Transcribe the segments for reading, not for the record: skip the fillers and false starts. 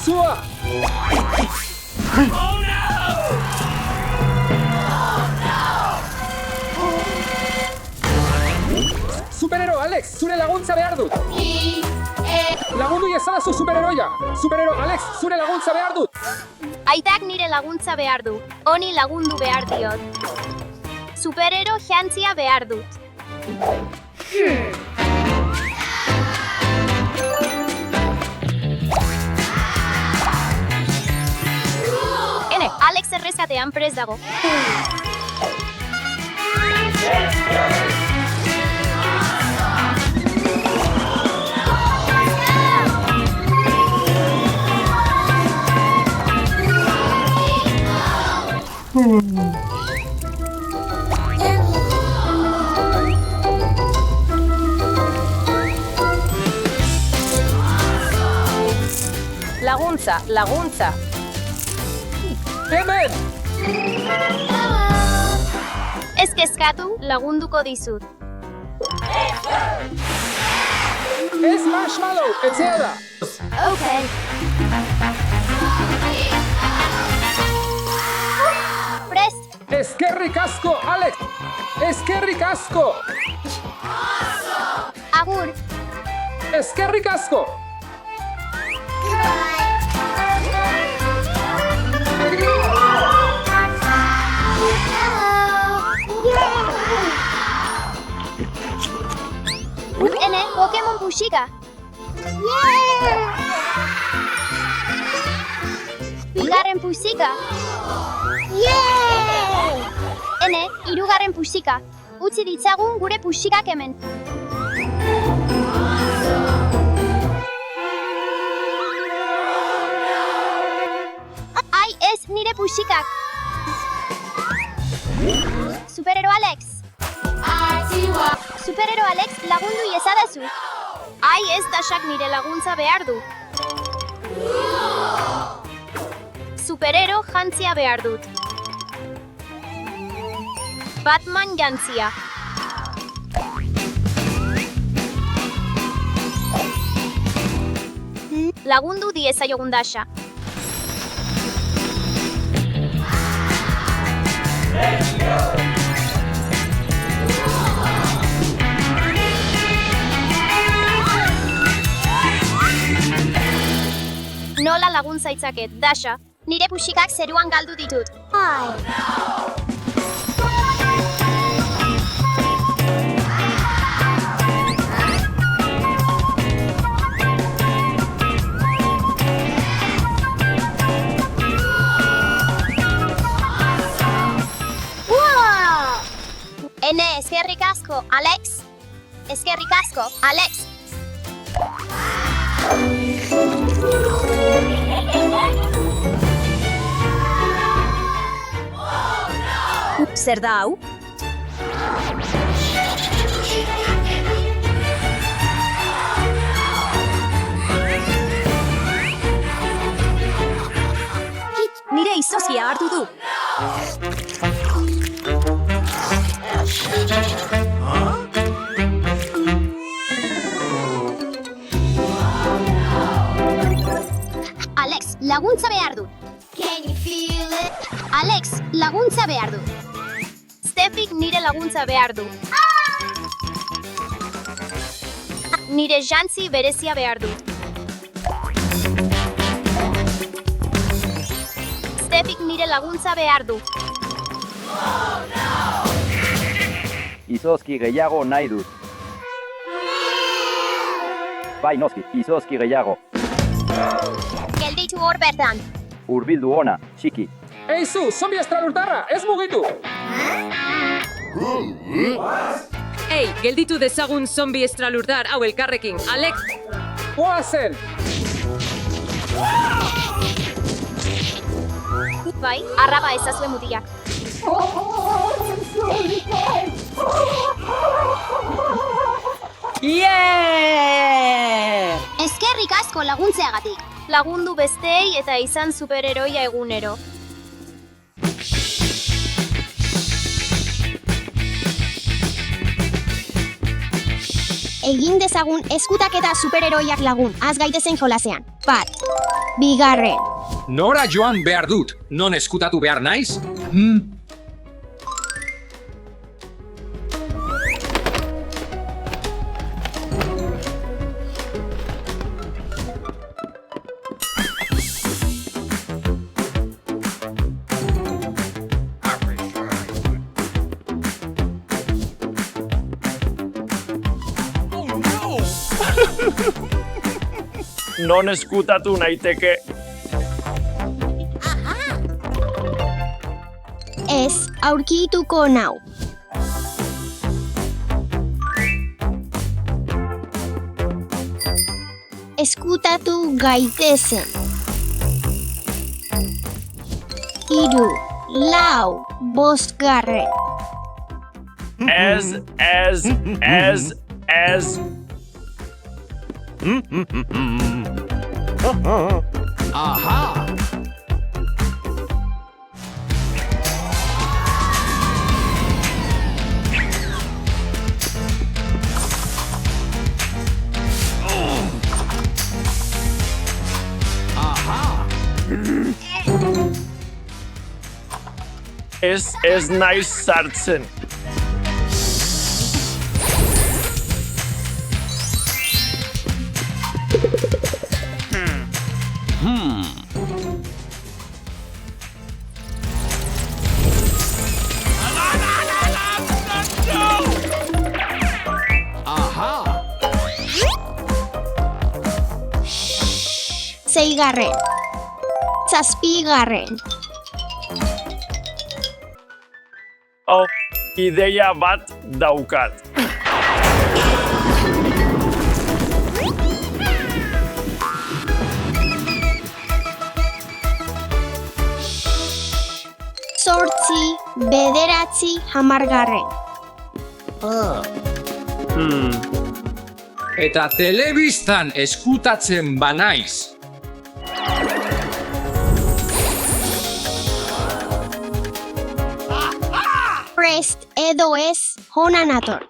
Sua! Superero, Alex, zure laguntza behar dut! Lagundu iezadazu supereroia! Superero, Alex, zure laguntza behar dut! Aitak nire laguntza behar du. Honi lagundu behar diot. Superero jantzia behar dut. Ene, Alex erreskatean prest dago. Laguntza, laguntza. Hemen! Ez kezkatu, lagunduko dizut. Ez marshmallow, etzea da! Okay. Prest. Eskerrik asko, Alex! Eskerrik asko! Agur. Eskerrik asko! Ene, Pokemon puxika. Bigarren puxika. Ene, hirugarren puxika. Utzi ditzagun gure puxikak hemen. Ai, ez nire puxikak. Superero Alex. Superero Alex, lagundu iezadazu. Ai, ez dasak nire laguntza behar du. Superero jantzia behar dut. Batman jantzia. Lagundu diezaiogun dasa. Nola laguntza itzaket, Dasha. Nire puxikak zeruan galdu ditut. Ene, eskerrik asko, Alex. Eskerrik asko, Alex. Zer da hau? Nire izozkia hartu du. Alex, laguntza behar du. Alex, laguntza behar du. Stefik nire laguntza behar du. Nire jantzi berezia behar du. Stefik nire laguntza behar du. Izozki gehiago nahi dut. Bai, noski, izozki gehiago. Gelditu hor bertan. Hurbildu ona, txiki. Eizu, zombi estralurtarra, ez mugitu! Ei, gelditu dezagun zombi estralurdar hau elkarrekin, Alex! Goazen! Bai, arraba ezazue mutilak. Yeah! Eskerrik asko laguntzeagatik. Lagundu besteei eta izan superheroia egunero. Egin dezagun eskutak eta superheroiak lagun, az gaitezen jolasean. Bat. Bigarren. Nora joan behar dut, non eskutatu behar naiz? Non eskutatu naiteke. Ez aurkituko nau. Eskutatu gaitezen. 3, 4, 5. Ez. Ez naiz sartzen. Seigarren. Zazpigarren. Oh, ideia bat daukat. Zortzi, bederatzi, hamargarren. Eta telebistan eskutatzen banaiz. Prest edo ez, hona nator.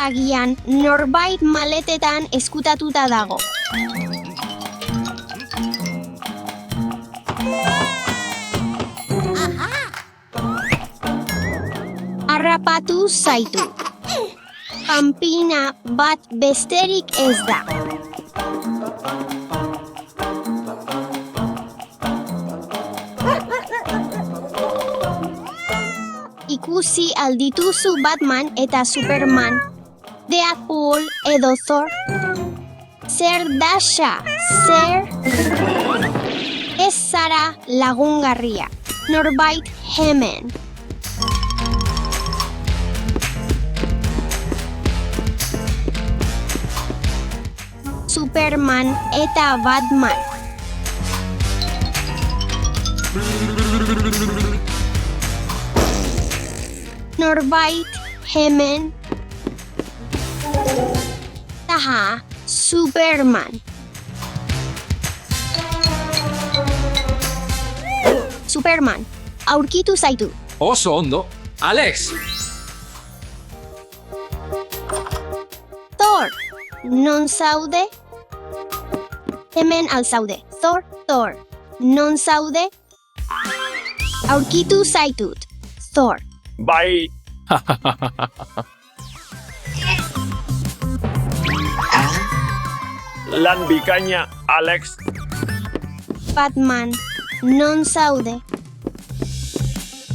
Agian norbait maletetan eskutatuta dago. Harrapatu zaitu. Panpina bat besterik ez da. Ikusi aldituzu Batman eta Superman, Deadpool edo Thor? Zer dasa, zer? Ez zara lagungarria, norbait hemen. Superman eta Batman. Norbait hemen. Taha, Superman. Superman, aurkitu zaitu. Oso ondo. Alex! Thor, non zaude? Hemen al zaude. Thor, non zaude? Aurkitu zaitut. Thor. Bai. Lan bikaina, Alex. Batman, non zaude?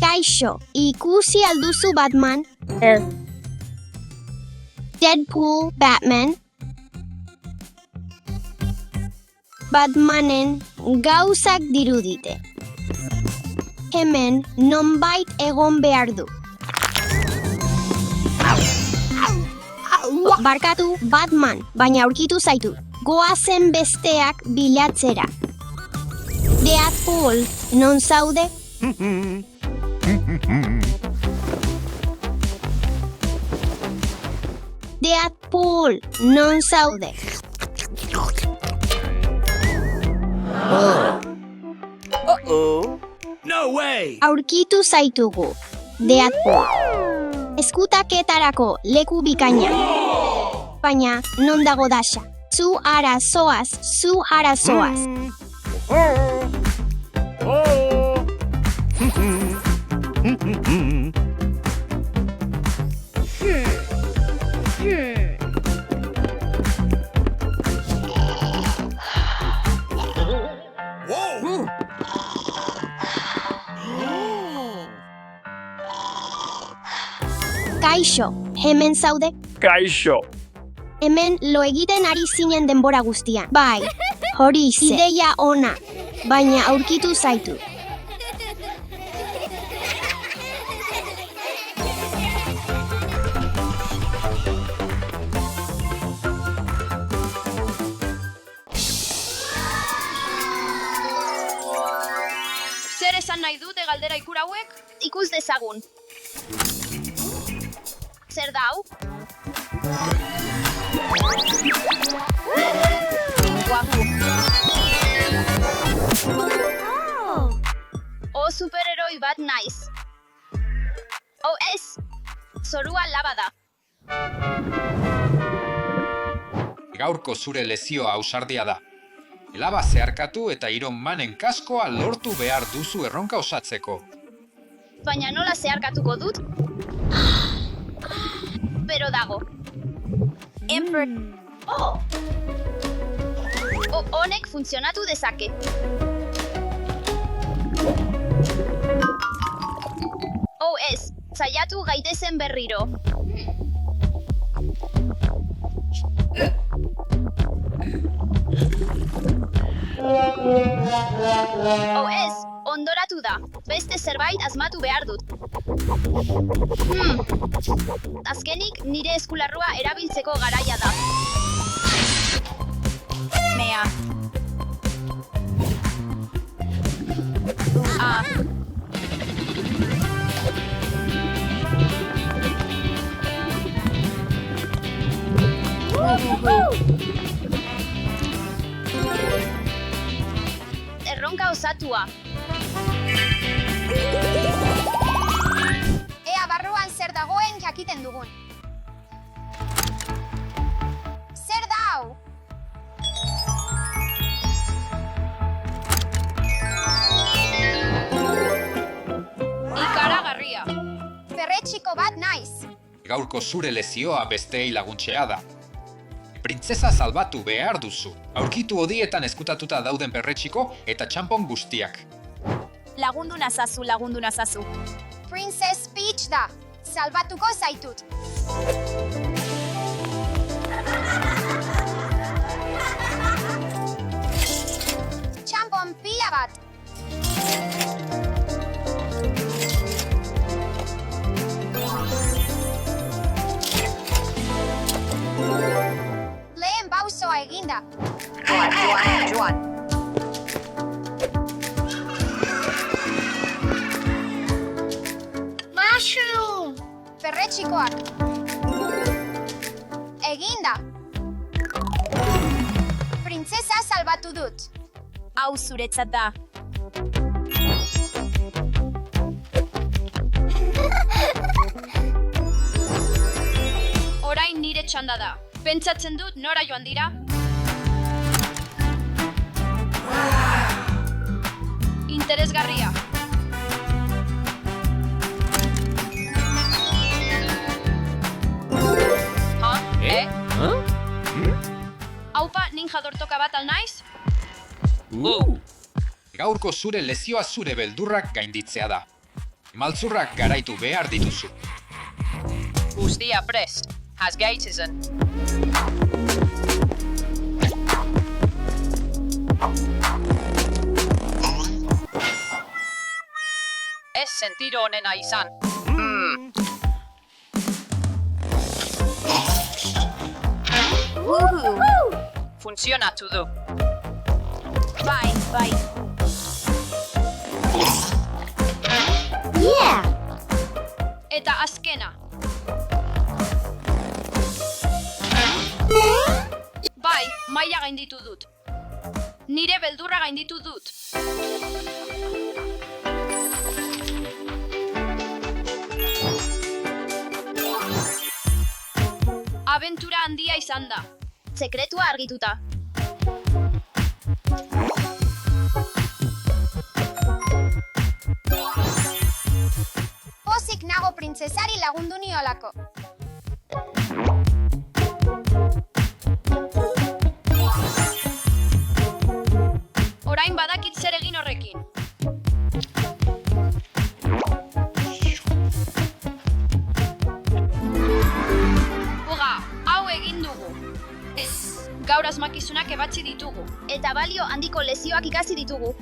Kaixo, ikusi alduzu Batman? Deadpool, Batman. Batmanen gauzak dirudite. Hemen nonbait egon behar du. Barkatu, Batman, baina aurkitu zaitu. Goazen besteak bilatzera. Deadpool, non zaude? Deadpool, non zaude. Aurkitu zaitugu. Deadpool. Eskutaketarako leku bikaina. Baina, non dago Dasha? Zu ara zoaz. Kaixo, hemen zaude? Kaixo. Hemen lo egiten ari zinen denbora guztian. Bai, hori ideia ona, baina aurkitu zaitu. Zer esan nahi dute galdera ikur hauek? Ikus dezagun. Zer da hau? Guapu. Superheroi bat naiz. Ez, zorua laba da. Gaurko zure lezioa ausardia da. Laba zeharkatu eta Iron Manen kaskoa lortu behar duzu erronka osatzeko. Baina nola zeharkatuko dut? Pero dago. Honek funtzionatu dezake. Ez, saiatu gaitezen berriro. Ez, ondoratu da. Beste zerbait asmatu behar dut. Azkenik, nire eskularrua erabiltzeko garaia da. Mea. Erronka osatua. Ea barruan zer dagoen jakiten dugun. Zer da hau? Ikaragarria. Perretxiko bat naiz. Gaurko zure lezioa besteei laguntzea da. Printzesa salbatu behar duzu. Aurkitu hodietan eskutatuta dauden perretxiko eta txampon guztiak. Lagundu nazazu. Princess Peach da. Salbatuko zaitut. Txampon pila bat. Lehen pausoa eginda. Joan. Mushroom! Perretxikoak. Eginda. Printzesa salbatu dut. Hau zuretzat da. Orain nire txanda da. Pentsatzen dut nora joan dira? Interesgarria. Aupa, ninja dortoka bat al naiz? Gaurko zure lezioa zure beldurrak gainditzea da. Maltzurrak garaitu behar dituzu. Guztia prest. Has gaitezen. Ez sentiro honena izan. Funtzionatu du. Bai. Eta azkena. maila gainditu dut. Nire beldurra gainditu dut. Abentura handia izan da. Sekretua argituta. Pozik nago printzesari lagundu niolako. Orain badakit zer egin horrekin. Uga, hau egin dugu. Ez, gaur asmakizunak ebatzi ditugu. Eta balio handiko lezioak ikasi ditugu.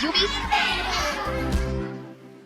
Jubi!